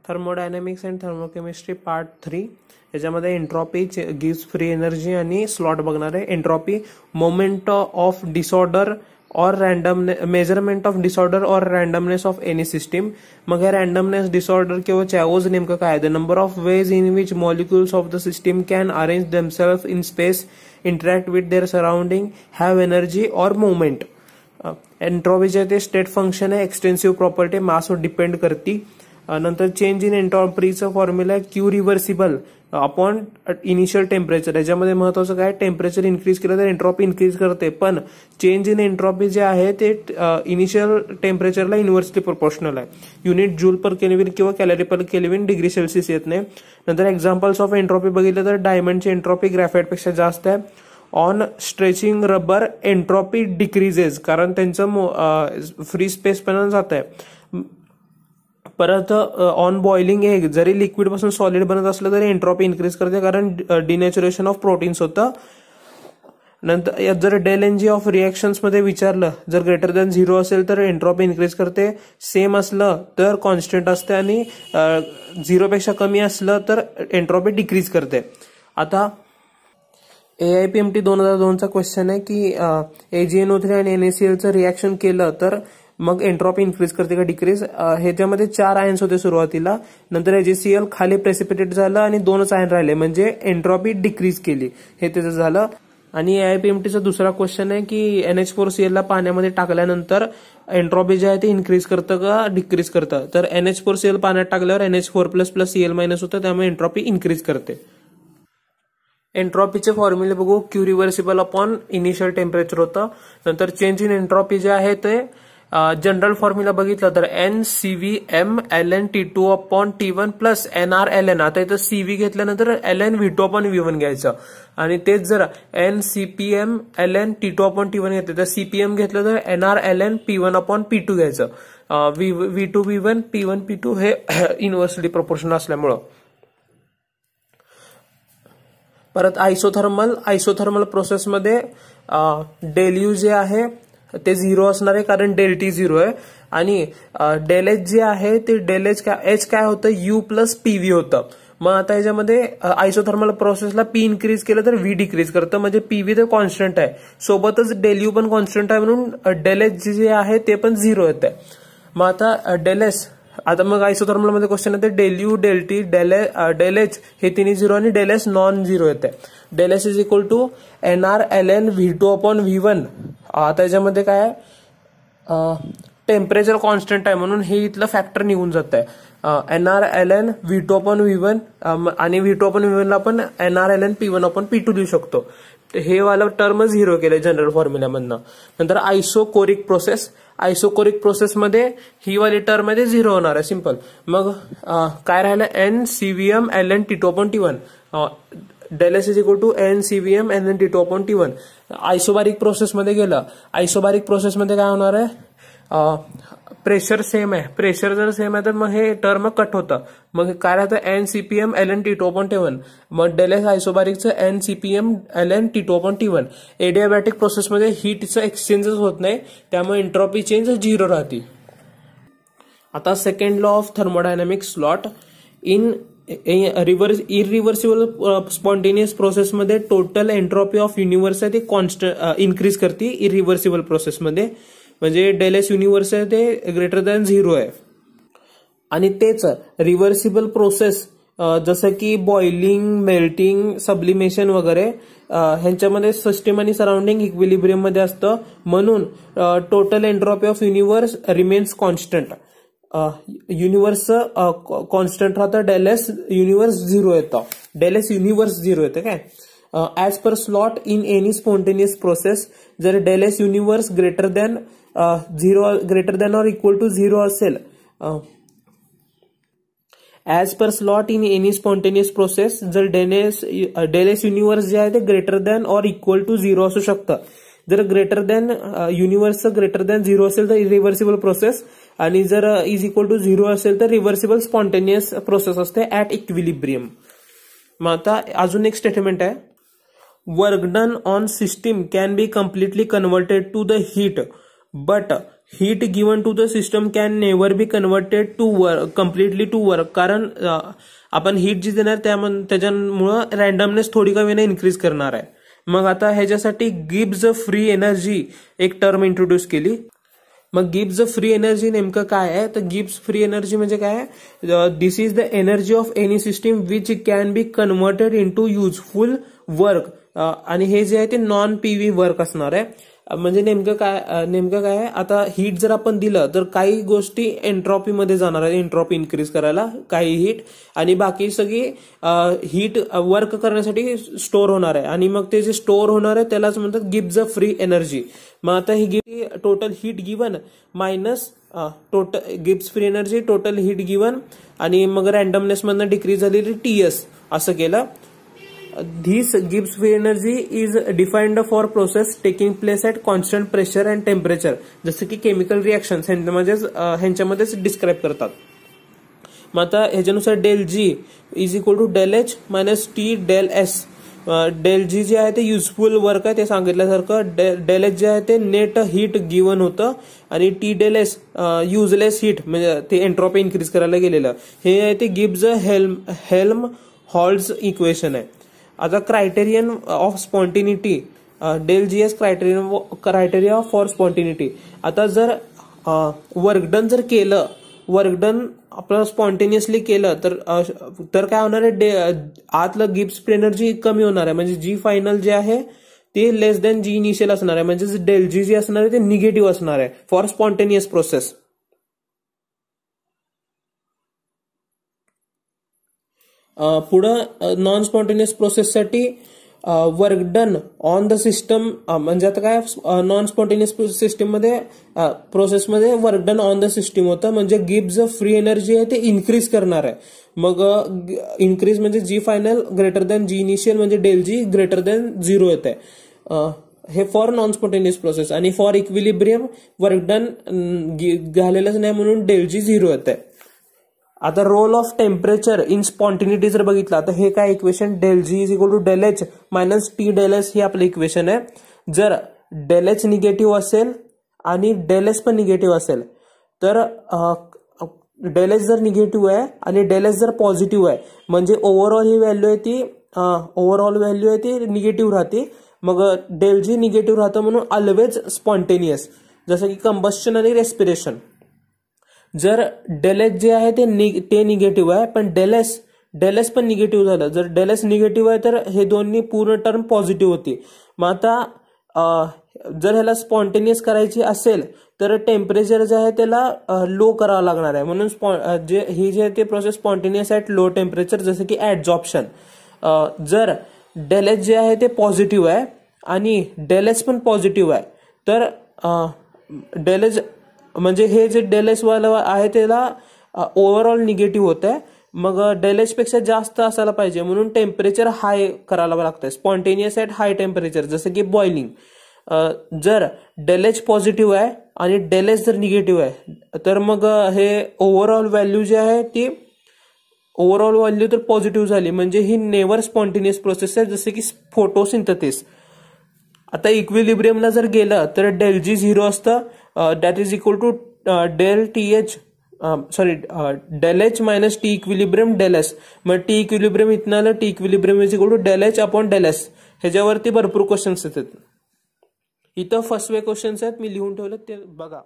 Thermodynamics and thermochemistry part 3 याच्यामध्ये entropy gives free energy आणि slot बघणार आहे. एंट्रॉपी मोमेंट ऑफ डिसऑर्डर और रैंडम मेजरमेंट ऑफ डिसऑर्डर और रैंडमनेस ऑफ एनी सिस्टम. मग हे रैंडमनेस डिसऑर्डर किंवा चॅओज नेमकं काय? The number of ways in which molecules of the system can arrange themselves in space, interact with their surrounding, have energy और movement. एंट्रॉपीचे ते state function आहे, extensive property मासवर डिपेंड करती. नंतर चेंज इन एंट्रॉपीचा फॉर्म्युला आहे Q reversible upon initial temperature. याच्यामध्ये महत्वाचं काय? टेम्परेचर इन्क्रीज केलं तर एंट्रॉपी इन्क्रीज करते, पण चेंज इन एंट्रॉपी जे आहे ते इनिशियल टेम्परेचरला इन्व्हर्सली प्रोपोर्शनल आहे. युनिट जूल पर केल्विन किंवा कॅलरी पर केल्विन डिग्री सेल्सिअस येत नाही. नंतर एक्झाम्पल्स ऑफ एंट्रॉपी बघितलं तर डायमंडची एंट्रॉपी ग्रॅफाइटपेक्षा जास्त आहे. On stretching rubber entropy decreases, कारण त्यांचं फ्री स्पेस पण जात आहे. परत ऑन बॉइलिंग एग, जरी लिक्विड पासून सॉलिड बनत असलं तरी एंट्रॉपी इन्क्रीज करते, कारण डिनॅच्युरेशन ऑफ प्रोटीन्स होतं. नंतर जर del N G of reactions मध्ये विचारलं, जर ग्रेटर दॅन 0 असेल तर एंट्रॉपी इन्क्रीज करते, सेम असलं तर कॉन्स्टंट असते, आणि 0 पेक्षा कमी असलं तर एंट्रॉपी डिक्रीज करते. आता AIPMT 2002चा क्वेश्चन आहे की AgNO3 आणि NaClचं रिएक्शन केलं तर मग एंट्रॉपी इन्क्रीज करते का डिक्रीज? ह्याच्यामध्ये 4 आयन्स होते सुरुवातीला, नंतर AgCl खाली प्रेसिपिटेट झालं आणि 2च आयन राहिले, म्हणजे एंट्रॉपी डिक्रीज केली, हे त्याचं झालं. आणि AIPMTचा दुसरा क्वेश्चन आहे की NH4Cl ला पाण्यामध्ये टाकल्यानंतर एंट्रॉपी जे आहे ते इन्क्रीज करतं का डिक्रीज करतं? तर NH4Cl पाण्यात टाकल्यावर NH4+ Cl- होतं, त्यामुळे एंट्रॉपी इन्क्रीज करते. एंट्रॉपीचे फॉर्म्युले बघू. Q reversible upon initial temperature होतं. नंतर चेंज इन एंट्रॉपी जे आहे ते जनरल फॉर्म्युला बघितलं तर NCVM ln T2 upon T1 plus NR ln. आता इथं CV घेतल्यानंतर ln V2 अपॉन V1 घ्यायचं, आणि तेच जर NCPM ln T2 upon T1 घेतलं तर CPM घेतलं तर NR ln P1 upon P2 घ्यायचं. V2 V1 P1 P2 हे इन्व्हर्सली प्रोपोर्शनल असल्यामुळं. परत आयसोथर्मल प्रोसेसमध्ये डेल यू जे आहे ते 0 असणार आहे, कारण डेल टी 0 आहे. आणि डेल एच जे आहे ते डेल एच काय होतं? U प्लस PV होतं. मग आता याच्यामध्ये आयसोथर्मल प्रोसेसला P इन्क्रीज केलं तर V डिक्रीज करतं, म्हणजे PV तर कॉन्स्टंट आहे, सोबतच डेल यू पण कॉन्स्टंट आहे, म्हणून डेल एच जे आहे ते पण 0 येत आहे. मग आता डेल एस, आता मग आयसोथर्मल मध्ये क्वेश्चन येते del U, del T, del H हे तिन्ही 0 आणि डेल एस नॉन 0 येते. Del S is equal to NR ln V2 upon V1. आता याच्यामध्ये काय आहे? टेम्परेचर कॉन्स्टंट आहे, म्हणून हे इथलं फॅक्टर निघून जात आहे. NR ln V2 upon V1, आणि V2 अपॉन V1 ला आपण NR ln P1 upon P2 लिहू शकतो. हे वाला टर्म 0 केलंय जनरल फॉर्म्युल्यामधनं. नंतर आयसोकोरिक प्रोसेसमध्ये ही वाली टर्म मध्ये 0 होणार आहे, सिंपल. मग काय राहिलं? NCVM ln T2 upon T1. Del S is equal to NCVM ln T2 upon T1. Isobaric प्रोसेसमध्ये गेलं. आयसोबारिक प्रोसेसमध्ये काय होणार आहे? प्रेशर सेम आहे. प्रेशर जर सेम आहे तर मग हे टर्म कट होतं. मग काय राहतं? NCPM ln T2 upon T1. मग डेल एस आयसोबारिकचं NCPM ln T2 upon T1. Adiabatic प्रोसेसमध्ये हीटचं एक्सचेंजच होत नाही, त्यामुळे एंट्रॉपी चेंज 0 राहते. आता second law of thermodynamics slot. In irreversible spontaneous प्रोसेसमध्ये टोटल एंट्रॉपी ऑफ युनिव्हर्स आहे ते कॉन्स्टंट इन्क्रीज करते. इरिव्हर्सिबल प्रोसेसमध्ये म्हणजे डेल एस युनिव्हर्स आहे ते ग्रेटर दॅन 0 आहे. आणि तेच रिव्हर्सिबल प्रोसेस जसं की बॉइलिंग, मेल्टिंग, सब्लिमेशन वगैरे ह्यांच्यामध्ये सिस्टम आणि सराउंडिंग इक्विलिब्रियम मध्ये असतं, म्हणून total entropy of universe remains constant. युनिव्हर्सचं कॉन्स्टंट राहतं, डेल एस युनिव्हर्स 0 येतं. डेल एस युनिव्हर्स 0 येतं काय? As per slot in any spontaneous process, जर del S universe greater than or equal to 0 असेल, as per slot in any spontaneous process, जर del S universe जे आहे ते greater than or equal to 0 असू शकतं. जर ग्रेटर दॅन युनिव्हर्सचं ग्रेटर दॅन 0 असेल तर इरिव्हर्सिबल प्रोसेस, आणि जर इज इक्वल टू 0 असेल तर रिव्हर्सिबल स्पॉन्टेनियस प्रोसेस असते ऍट इक्विलिब्रियम. मग आता अजून एक स्टेटमेंट आहे. Work done on system can be completely converted to the heat but heat given to the system can never be converted to work completely to work, कारण आपण heat जी देणार त्याच्यामुळं रॅन्डमनेस थोडी का वेळेने इन्क्रीज करणार आहे. मग आता ह्याच्यासाठी गिव्स फ्री एनर्जी एक टर्म इंट्रोड्यूस केली. मग गिव्स फ्री एनर्जी नेमकं काय आहे, तर गिव्स फ्री एनर्जी म्हणजे काय आहे, this is the energy of any system which can be converted into useful work. आणि हे जे आहे ते नॉन पीव्ही वर्क असणार आहे. म्हणजे नेमकं काय आहे, आता हीट जर आपण दिलं तर काही गोष्टी एन्ट्रॉपीमध्ये जाणार आहे, एन्ट्रॉपी इन्क्रीज करायला काही हीट, आणि बाकी सगळी हीट वर्क करण्यासाठी स्टोअर होणार आहे. आणि मग ते जे स्टोअर होणार आहे त्यालाच म्हणतात गिव्स अ फ्री एनर्जी. मग आता ही total heat given minus total gives free energy total heat given, आणि मग रॅन्डमनेस मधनं डिक्रीज झालेली टीएस असं केलं. This gives free energy is defined for process taking place at constant pressure and temperature. जसं की केमिकल रिएक्शन्स ह्यांच्यामध्येच डिस्क्राईब करतात. मग आता ह्याच्यानुसार del G is equal to del H minus T del S. Del G जे आहे ते useful work आहे ते सांगितल्यासारखं, डेल एच जे आहे ते नेट हीट गिवन होतं, आणि T del S useless heat म्हणजे ते एन्ट्रॉपी इन्क्रीज करायला गेलेलं. हे आहे ते gives a Helmholtz equation आहे. आता criterion of spontaneity, del G S criteria for spontaneity. आता जर वर्क डन जर केलं, वर्क डन आपलं स्पॉन्टेनियसली केलं तर काय होणार आहे, आतलं गिव्स फ्री एनर्जी कमी होणार आहे. म्हणजे जी फायनल जे आहे ते लेस दॅन जी इनिशियल असणार आहे. म्हणजे डेल जी जे असणार आहे ते निगेटिव्ह असणार आहे फॉर स्पॉन्टेनियस प्रोसेस. पुढं नॉन स्पॉन्टेनियस प्रोसेससाठी work done on the system, म्हणजे आता काय नॉन स्पॉन्टेनियस सिस्टीममध्ये प्रोसेसमध्ये work done on the system होतं, म्हणजे गिव्स फ्री एनर्जी आहे ते इन्क्रीज करणार आहे. मग इन्क्रीज म्हणजे G final greater than G initial, म्हणजे डेल जी ग्रेटर दॅन 0 येत आहे. हे फॉर नॉन स्पॉन्टेनियस प्रोसेस. आणि फॉर इक्विलिब्रियम वर्क डन झालेलंच नाही म्हणून डेल जी 0 येत आहे. आता role of temperature in spontaneity जर बघितलं तर हे काय equation, del G is equal to del H minus T del S ही आपलं इक्वेशन आहे. जर डेल एच निगेटिव्ह असेल आणि डेल एस पण निगेटिव्ह असेल तर डेल एच जर निगेटिव्ह आहे आणि डेल एस जर पॉझिटिव्ह आहे म्हणजे ओव्हरऑल ही व्हॅल्यू आहे ती निगेटिव्ह राहते. मग डेल जी निगेटिव्ह राहतं म्हणून ऑलवेज स्पॉन्टेनियस, जसं की कंबस्शन आणि रेस्पिरेशन. जर डेल एच जे आहे ते निगेटिव्ह आहे पण डेल एस पण निगेटिव्ह झालं, जर डेल एस निगेटिव्ह आहे तर हे दोन्ही पूर्ण टर्म पॉझिटिव्ह होती. मग आता जर ह्याला स्पॉन्टेनियस करायची असेल तर टेम्परेचर जे आहे त्याला लो करावं लागणार आहे. म्हणून ही जे आहे ते process spontaneous at low temperature, जसं की ऍडझॉर्प्शन. जर डेल एच जे आहे ते पॉझिटिव्ह आहे आणि डेल एस पण पॉझिटिव्ह आहे तर डेल एच म्हणजे हे जे डेल एस वाला आहे त्याला ओव्हरऑल निगेटिव्ह होत आहे. मग डेल एच पेक्षा जास्त असायला पाहिजे म्हणून टेम्परेचर हाय करायला लागतंय, स्पॉन्टेनियस ॲट हाय टेम्परेचर, जसं की बॉइलिंग. जर डेल एच पॉझिटिव्ह आहे आणि डेल एस जर निगेटिव्ह आहे तर मग हे ओव्हरऑल व्हॅल्यू जी आहे ती ओव्हरऑल व्हॅल्यू तर पॉझिटिव्ह झाली, म्हणजे ही नेव्हर स्पॉन्टेनियस प्रोसेस आहे, जसे की फोटोसिंथेसिस. आता इक्विलिब्रियमला जर गेलं तर डेल जी 0 असतं, that is equal to del H minus T equilibrium del S. मग टी इक्विलिब्रियम इथनं आलं, T equilibrium is equal to del H upon del S. ह्याच्यावरती भरपूर क्वेश्चन्स येतात. इथं फर्स्ट वे क्वेश्चन्स आहेत, मी लिहून ठेवलं ते बघा.